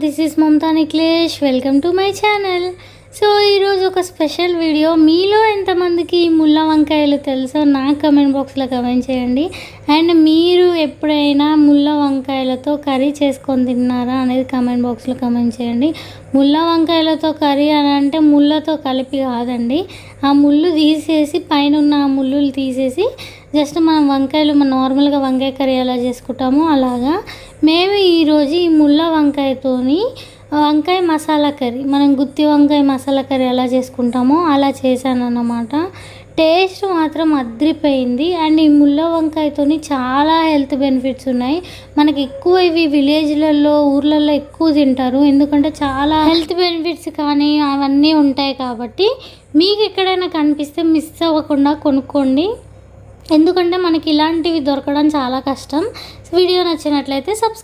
This is Mamata Nikhilesh. Welcome to my channel. So ఈరోజు ఒక special video. మీలో ఎంతమందికి ముళ్ళ వంకాయలు తెలుసో నాకు కమెంట్ బాక్స్లో కమెంట్ చేయండి. అండ్ మీరు ఎప్పుడైనా ముళ్ళ వంకాయలతో కర్రీ చేసుకొని తిన్నారా అనేది కమెంట్ బాక్స్లో కమెంట్ చేయండి. ముళ్ళ వంకాయలతో కర్రీ అని అంటే ముళ్ళతో కలిపి కాదండి, ఆ ముళ్ళు తీసేసి పైన ఉన్న ఆ ముళ్ళులు తీసేసి జస్ట్ మనం వంకాయలు నార్మల్గా వంకాయ కర్రీ ఎలా చేసుకుంటామో అలాగా మేము ఈరోజు ఈ ముళ్ళ వంకాయతోని వంకాయ మసాలా కర్రీ, మనం గుత్తి వంకాయ మసాలా కర్రీ ఎలా చేసుకుంటామో అలా చేశాను అన్నమాట. టేస్ట్ మాత్రం అద్రిపోయింది. అండ్ ఈ ముళ్ళ వంకాయతోని చాలా హెల్త్ బెనిఫిట్స్ ఉన్నాయి. మనకి ఎక్కువ ఇవి విలేజ్లలో ఊర్లలో ఎక్కువ తింటారు, ఎందుకంటే చాలా హెల్త్ బెనిఫిట్స్ కానీ అవన్నీ ఉంటాయి. కాబట్టి మీకు ఎక్కడైనా కనిపిస్తే మిస్ అవ్వకుండా కొనుక్కోండి, ఎందుకంటే మనకి ఇలాంటివి దొరకడం చాలా కష్టం. వీడియో నచ్చినట్లయితే సబ్స్క్రైబ్